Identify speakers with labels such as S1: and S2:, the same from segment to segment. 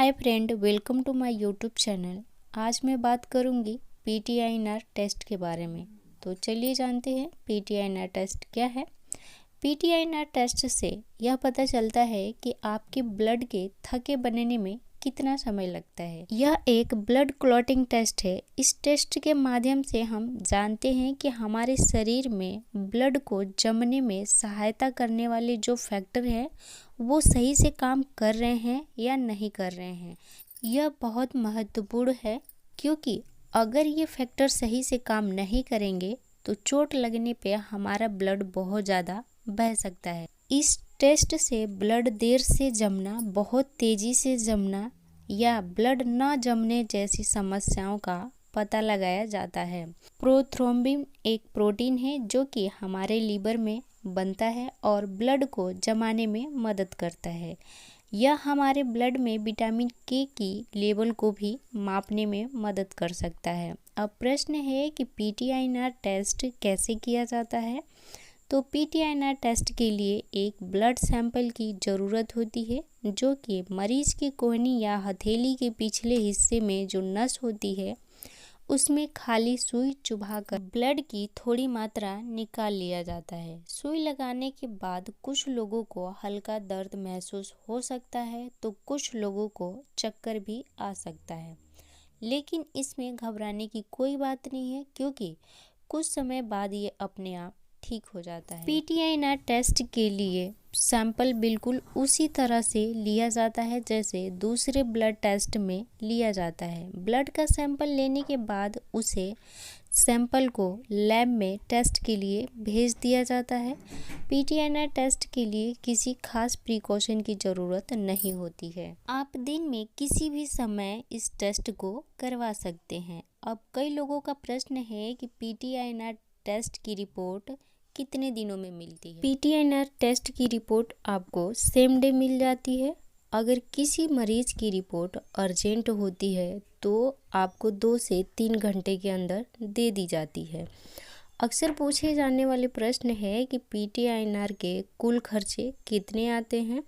S1: Hi friend, welcome to my YouTube channel. आज मैं बात करूंगी पीटीआईएनआर टेस्ट के बारे में। तो चलिए जानते हैं पीटीआईएनआर टेस्ट क्या है। पीटीआईएनआर टेस्ट से यह पता चलता है कि आपके ब्लड के थके बनने में कितना समय लगता है। यह एक ब्लड क्लॉटिंग टेस्ट है। इस टेस्ट के माध्यम से हम जानते हैं कि हमारे शरीर में ब्लड को जमने में सहायता करने वाले जो फैक्टर हैं वो सही से काम कर रहे हैं या नहीं कर रहे हैं। यह बहुत महत्वपूर्ण है क्योंकि अगर ये फैक्टर सही से काम नहीं करेंगे तो चोट लगने पे हमारा ब्लड बहुत ज़्यादा बह सकता है। इस टेस्ट से ब्लड देर से जमना, बहुत तेज़ी से जमना या ब्लड न जमने जैसी समस्याओं का पता लगाया जाता है। प्रोथ्रोम्बिन एक प्रोटीन है जो कि हमारे लीवर में बनता है और ब्लड को जमाने में मदद करता है। यह हमारे ब्लड में विटामिन के की लेवल को भी मापने में मदद कर सकता है। अब प्रश्न है कि पीटीआईएनआर टेस्ट कैसे किया जाता है। तो पीटीआईएनआर टेस्ट के लिए एक ब्लड सैंपल की ज़रूरत होती है जो कि मरीज़ की कोहनी या हथेली के पिछले हिस्से में जो नस होती है उसमें खाली सुई चुभाकर ब्लड की थोड़ी मात्रा निकाल लिया जाता है। सुई लगाने के बाद कुछ लोगों को हल्का दर्द महसूस हो सकता है तो कुछ लोगों को चक्कर भी आ सकता है, लेकिन इसमें घबराने की कोई बात नहीं है क्योंकि कुछ समय बाद ये अपने आप ठीक हो जाता है। पीटीआईएनआर टेस्ट के लिए सैंपल बिल्कुल उसी तरह से लिया जाता है जैसे दूसरे ब्लड टेस्ट में लिया जाता है। ब्लड का सैंपल लेने के बाद उसे सैंपल को लैब में टेस्ट के लिए भेज दिया जाता है। पीटीआईएनआर टेस्ट के लिए किसी खास प्रिकॉशन की ज़रूरत नहीं होती है। आप दिन में किसी भी समय इस टेस्ट को करवा सकते हैं। अब कई लोगों का प्रश्न है कि पीटीआईएनआर टेस्ट की रिपोर्ट कितने दिनों में मिलती है। पीटीआईएनआर टेस्ट की रिपोर्ट आपको सेम डे मिल जाती है। अगर किसी मरीज़ की रिपोर्ट अर्जेंट होती है तो आपको 2 से 3 घंटे के अंदर दे दी जाती है। अक्सर पूछे जाने वाले प्रश्न है कि पीटीआईएनआर के कुल खर्चे कितने आते हैं।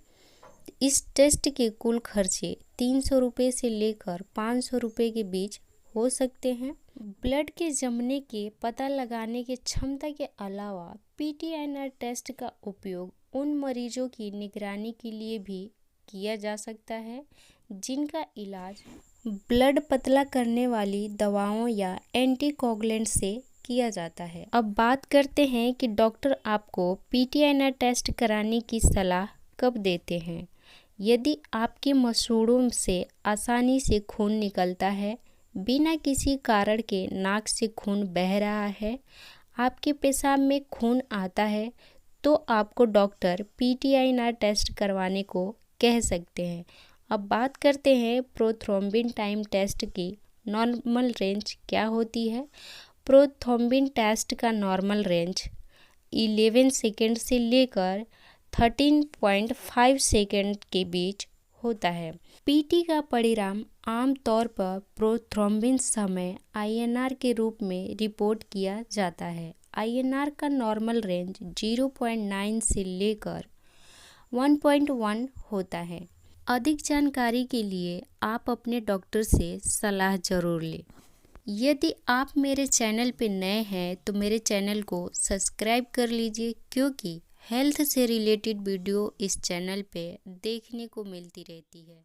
S1: इस टेस्ट के कुल खर्चे 300 रुपये से लेकर 500 रुपये के बीच हो सकते हैं। ब्लड के जमने के पता लगाने की क्षमता के अलावा पीटीआईएनआर टेस्ट का उपयोग उन मरीजों की निगरानी के लिए भी किया जा सकता है जिनका इलाज ब्लड पतला करने वाली दवाओं या एंटीकोगुलेंट से किया जाता है। अब बात करते हैं कि डॉक्टर आपको पीटीआईएनआर टेस्ट कराने की सलाह कब देते हैं। यदि आपके मसूड़ों से आसानी से खून निकलता है, बिना किसी कारण के नाक से खून बह रहा है, आपके पेशाब में खून आता है तो आपको डॉक्टर पीटीआईएनआर टेस्ट करवाने को कह सकते हैं। अब बात करते हैं प्रोथ्रोम्बिन टाइम टेस्ट की नॉर्मल रेंज क्या होती है। प्रोथ्रोम्बिन टेस्ट का नॉर्मल रेंज 11 सेकेंड से लेकर 13.5 सेकेंड के बीच होता है। पीटी का परिणाम आमतौर पर प्रोथ्रोम्बिन समय आईएनआर के रूप में रिपोर्ट किया जाता है। आईएनआर का नॉर्मल रेंज 0.9 से लेकर 1.1 होता है। अधिक जानकारी के लिए आप अपने डॉक्टर से सलाह जरूर लें। यदि आप मेरे चैनल पे नए हैं तो मेरे चैनल को सब्सक्राइब कर लीजिए क्योंकि हेल्थ से रिलेटेड वीडियो इस चैनल पे देखने को मिलती रहती है।